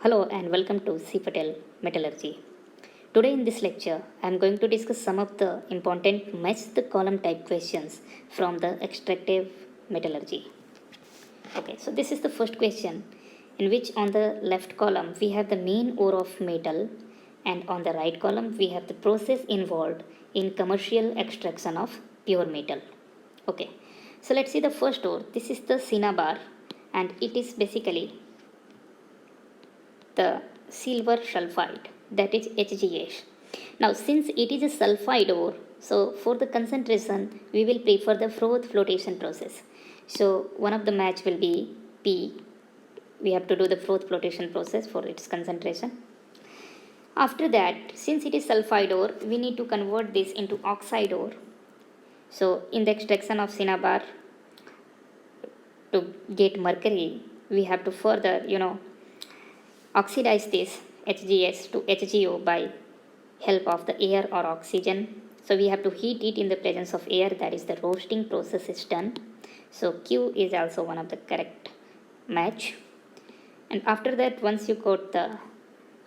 Hello and welcome to C. Patel Metallurgy. Today in this lecture, I am going to discuss some of the important match the column type questions from the extractive metallurgy. Okay, so this is the first question in which on the left column we have the main ore of metal and on the right column we have the process involved in commercial extraction of pure metal. Okay, so let's see the first ore. This is the cinnabar and it is basically the silver sulfide, that is HGS. Now since it is a sulfide ore, so for the concentration we will prefer the froth flotation process. So one of the match will be P. We have to do the froth flotation process for its concentration. After that, since it is sulfide ore, we need to convert this into oxide ore. So in the extraction of cinnabar to get mercury, we have to further, oxidize this HGS to HGO by help of the air or oxygen. So we have to heat it in the presence of air, that is the roasting process is done. So Q is also one of the correct match. And after that, once you got the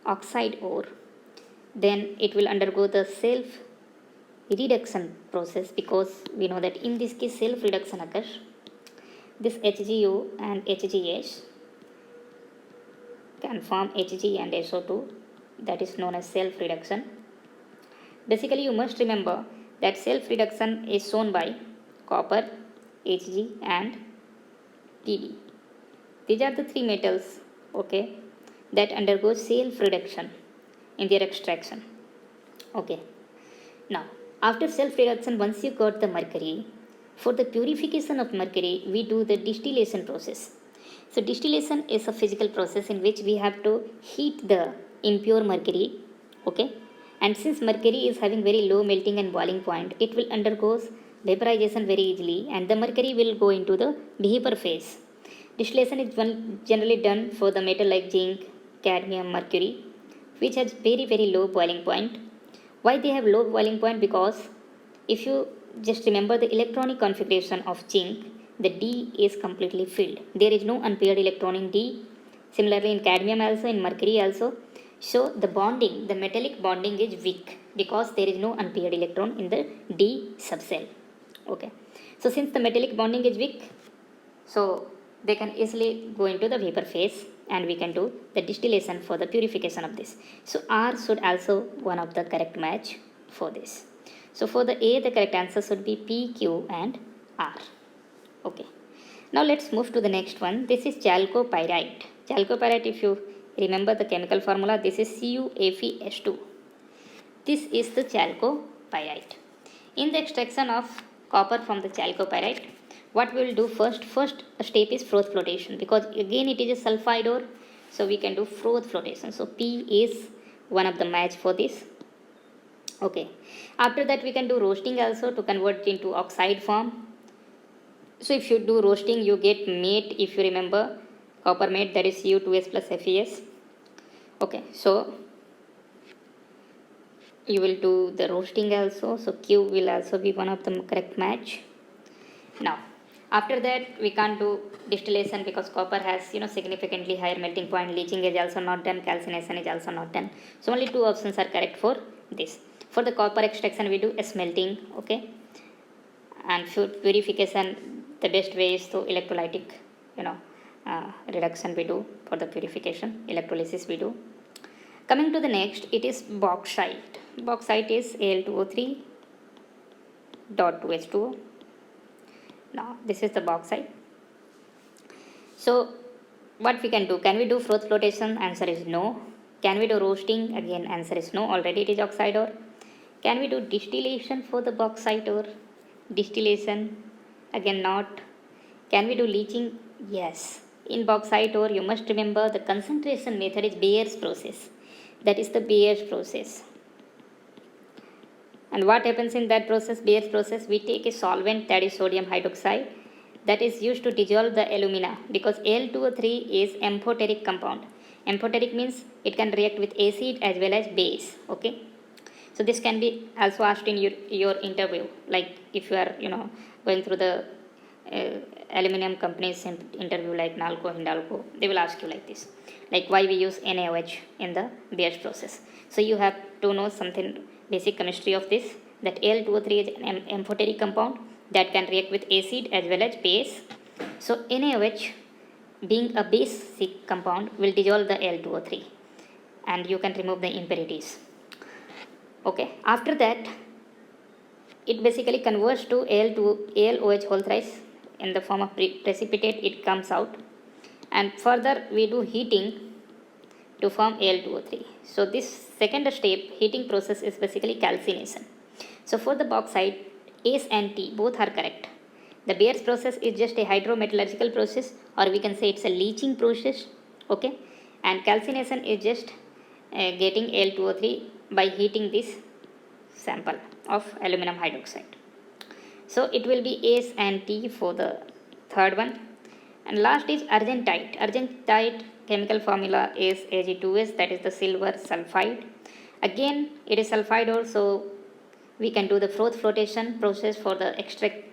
oxide ore, then it will undergo the self reduction process, because we know that in this case self reduction occurs. This HGO and HGS can form Hg and SO2, that is known as self reduction. Basically you must remember that self reduction is shown by copper, Hg and Td. These are the three metals, okay, that undergo self reduction in their extraction. Okay, now after self reduction, once you got the mercury, for the purification of mercury we do the distillation process. So distillation is a physical process in which we have to heat the impure mercury, okay, and since mercury is having very low melting and boiling point, it will undergo vaporization very easily and the mercury will go into the vapor phase. Distillation is generally done for the metal like zinc, cadmium, mercury, which has very low boiling point. Why they have low boiling point? Because if you just remember the electronic configuration of zinc, the D is completely filled. There is no unpaired electron in D. Similarly in cadmium also, in mercury also. So the bonding, the metallic bonding is weak because there is no unpaired electron in the D subcell. Okay. So since the metallic bonding is weak, so they can easily go into the vapor phase and we can do the distillation for the purification of this. So R should also one of the correct match for this. So for the A, the correct answer should be P, Q and R. Okay. Now let's move to the next one. This is chalcopyrite. Chalcopyrite, if you remember the chemical formula, this is CuFeS2. This is the chalcopyrite. In the extraction of copper from the chalcopyrite, what we will do first step is froth flotation, because again it is a sulfide ore, so we can do froth flotation. So P is one of the match for this. Okay. After that we can do roasting also to convert it into oxide form. So if you do roasting, you get mate, if you remember copper mate, that is Cu2s plus Fe(S). Okay, so you will do the roasting also. So Q will also be one of the correct match. Now after that we can't do distillation because copper has significantly higher melting point. Leaching is also not done. Calcination is also not done. So only two options are correct for this. For the copper extraction we do a smelting, okay, and for purification the best way is to electrolytic reduction we do for the purification, electrolysis we do. Coming to the next, it is bauxite. Bauxite is Al2O3 dot 2H2O. Now this is the bauxite. So what we can do? Can we do froth flotation? Answer is no. Can we do roasting? Again answer is no, already it is oxide ore. Can we do distillation for the bauxite ore? Distillation, again not. Can we do leaching? Yes. In bauxite ore, you must remember the concentration method is Bayer's process. That is the Bayer's process. And what happens in that process, Bayer's process, we take a solvent, that is sodium hydroxide, that is used to dissolve the alumina, because Al2O3 is amphoteric compound. Amphoteric means it can react with acid as well as base, okay. So this can be also asked in your interview, like if you are going through the aluminum companies interview like Nalco, Hindalco, they will ask you like this. like why we use NaOH in the Beer's process. So you have to know something basic chemistry of this, that Al2O3 is an amphoteric compound that can react with acid as well as base. So NaOH being a basic compound will dissolve the Al2O3 and you can remove the impurities. Okay, after that it basically converts to AlOH whole thrice in the form of precipitate. It comes out, and further we do heating to form Al2O3. So this second step heating process is basically calcination. So for the bauxite, S and T both are correct. The Beer's process is just a hydrometallurgical process, or we can say it's a leaching process. Okay, and calcination is just getting Al2O3 by heating this sample of aluminum hydroxide. So it will be S and T for the third one. And last is argentite. Argentite chemical formula is Ag2S, that is the silver sulfide. Again it is sulfide ore, so we can do the froth flotation process for the extract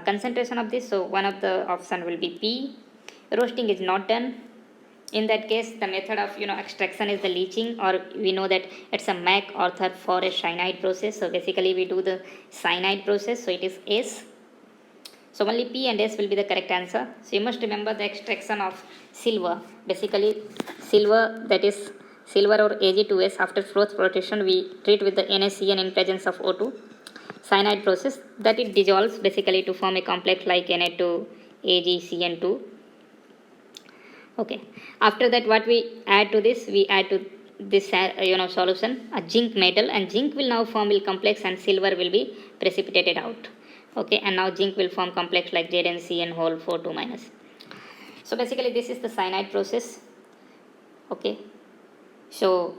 concentration of this. So one of the option will be P. Roasting is not done. In that case the method of extraction is the leaching, or we know that it's a Mac author for a cyanide process. So basically we do the cyanide process, so it is S. So only P and S will be the correct answer. So you must remember the extraction of silver. Basically silver, that is silver or Ag2S, after froth flotation we treat with the NaCN in presence of O2. Cyanide process, that it dissolves basically to form a complex like Na2 AgCN2. Okay, after that what we add to this, we add to this solution a zinc metal, and zinc will now form a complex and silver will be precipitated out. Okay, and now zinc will form complex like ZnCN whole 4 2 minus. So basically this is the cyanide process. Okay, so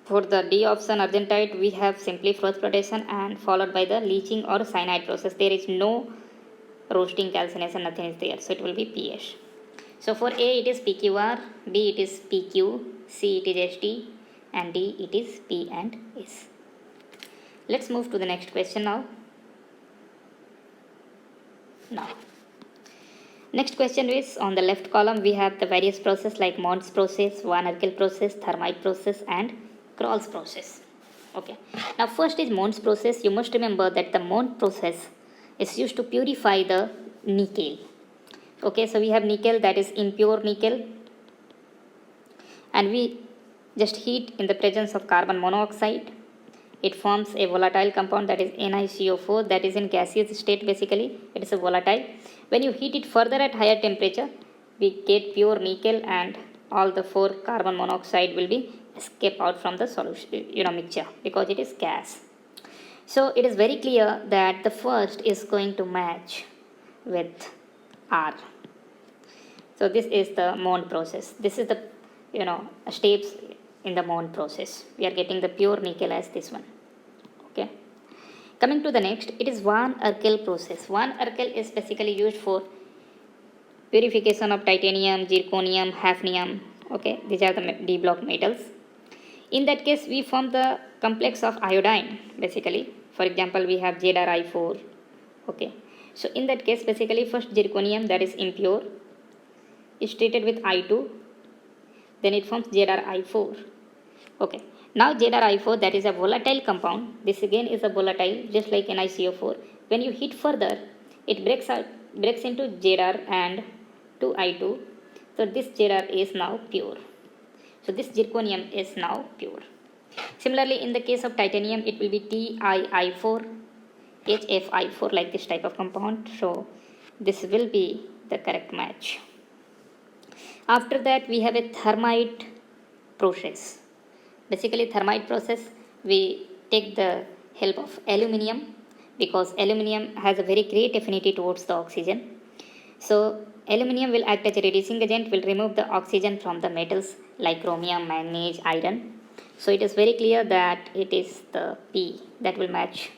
for the D option argentite we have simply froth flotation and followed by the leaching or cyanide process. There is no roasting, calcination, nothing is there, so it will be PH. So for A it is PQR, B it is PQ, C it is HT, and D it is P and S. Let's move to the next question now. Next question is on the left column we have the various process like Mond's process, Van Erkel process, thermite process, and Kroll's process. Okay, now first is Mond's process. You must remember that the Mond process is used to purify the nickel. Okay, so we have nickel, that is impure nickel, and we just heat in the presence of carbon monoxide. It forms a volatile compound, that is NiCO4, that is in gaseous state. Basically it is a volatile. When you heat it further at higher temperature we get pure nickel, and all the 4 carbon monoxide will be escape out from the solution mixture because it is gas. So it is very clear that the first is going to match with R. So this is the Mond process. This is the steps in the Mond process. We are getting the pure nickel as this one. Okay. Coming to the next, it is Van Erkel process. Van Erkel is basically used for purification of titanium, zirconium, hafnium. Okay, these are the D block metals. In that case, we form the complex of iodine. Basically, for example, we have ZrI4. Okay, so in that case, basically, first zirconium, that is impure, is treated with I2. Then it forms ZrI4. Okay. Now ZrI4, that is a volatile compound. This again is a volatile, just like NiCO4. When you heat further, it breaks into Zr and to I2. So this Zr is now pure. So this zirconium is now pure. Similarly, in the case of titanium, it will be TiI4, HFI4, like this type of compound. So this will be the correct match. After that, we have a thermite process. Basically, thermite process, we take the help of aluminium because aluminium has a very great affinity towards the oxygen. So aluminium will act as a reducing agent, will remove the oxygen from the metals like chromium, manganese, iron. So it is very clear that it is the P that will match.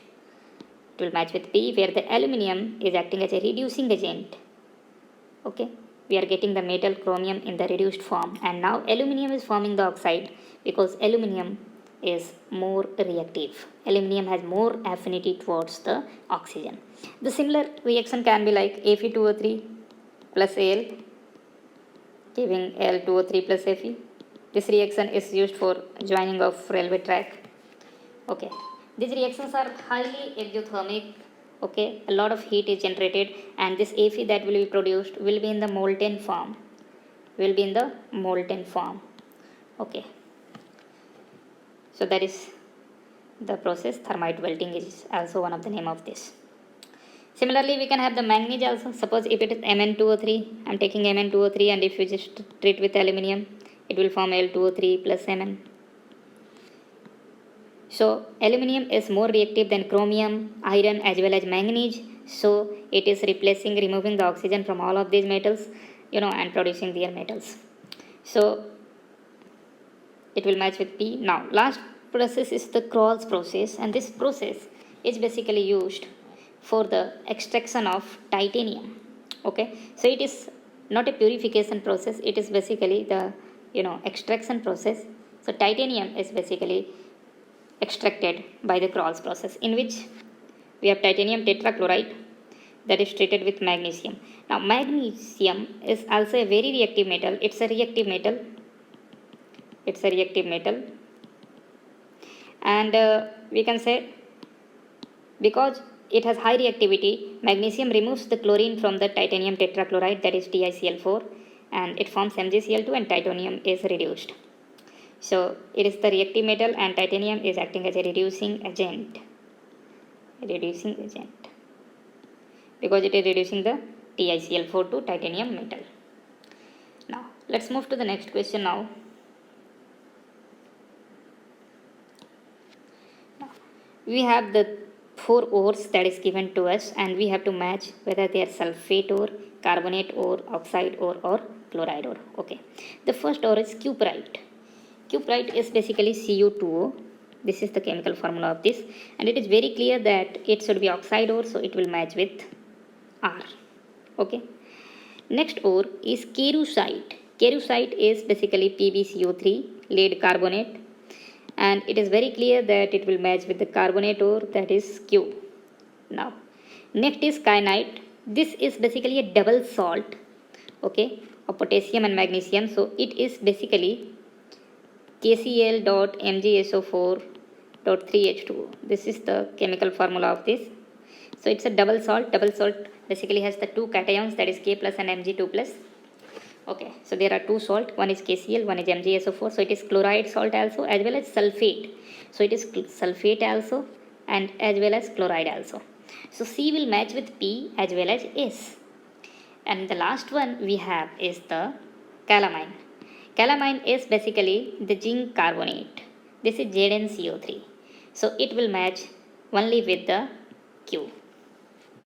It will match with P, where the aluminium is acting as a reducing agent. Okay, we are getting the metal chromium in the reduced form, and now aluminium is forming the oxide because aluminium is more reactive. Aluminium has more affinity towards the oxygen. The similar reaction can be like Fe2O3 plus Al giving Al2O3 plus Fe. This reaction is used for joining of railway track. Okay, these reactions are highly exothermic. Okay, a lot of heat is generated, and this Fe that will be produced will be in the molten form. Okay, so that is the process. Thermite melting is also one of the name of this. Similarly, we can have the manganese also. Suppose if it is Mn2O3, I am taking Mn2O3, and if you just treat with aluminium, it will form Al2O3 plus Mn. So aluminium is more reactive than chromium, iron as well as manganese. So it is removing the oxygen from all of these metals, and producing their metals. So it will match with P. Now last process is the Crolles process, and this process is basically used for the extraction of titanium. Okay, so it is not a purification process, it is basically the extraction process. So titanium is basically extracted by the Crolles process, in which we have titanium tetrachloride that is treated with magnesium. Now magnesium is also a very reactive metal. It's a reactive metal, and we can say, because it has high reactivity, magnesium removes the chlorine from the titanium tetrachloride, that is TiCl4, and it forms MgCl2, and titanium is reduced. So it is the reactive metal, and titanium is acting as a reducing agent, because it is reducing the TiCl4 to titanium metal. Now let's move to the next question. Now we have the 4 ores that is given to us, and we have to match whether they are sulfate ore, carbonate ore, oxide ore, or chloride ore. Okay, the first ore is cuprite. Cuprite is basically Cu2O. This is the chemical formula of this, and it is very clear that it should be oxide ore, so it will match with R. Okay, next ore is cerusite. Cerusite is basically PbCO3, lead carbonate, and it is very clear that it will match with the carbonate ore, that is Q. Now next is kyanite. This is basically a double salt, okay, of potassium and magnesium, so it is basically KCl.MgSO4.3H2O. This is the chemical formula of this. So it's a double salt. Double salt basically has the 2 cations, that is K plus and Mg2 plus. Okay, so there are 2 salt, one is KCl, one is MgSO4. So it is chloride salt also, as well as sulfate. So it is sulfate also, and as well as chloride also. So C will match with P as well as S. And the last one we have is the calamine. Calamine is basically the zinc carbonate. This is ZnCO3. So it will match only with the Q.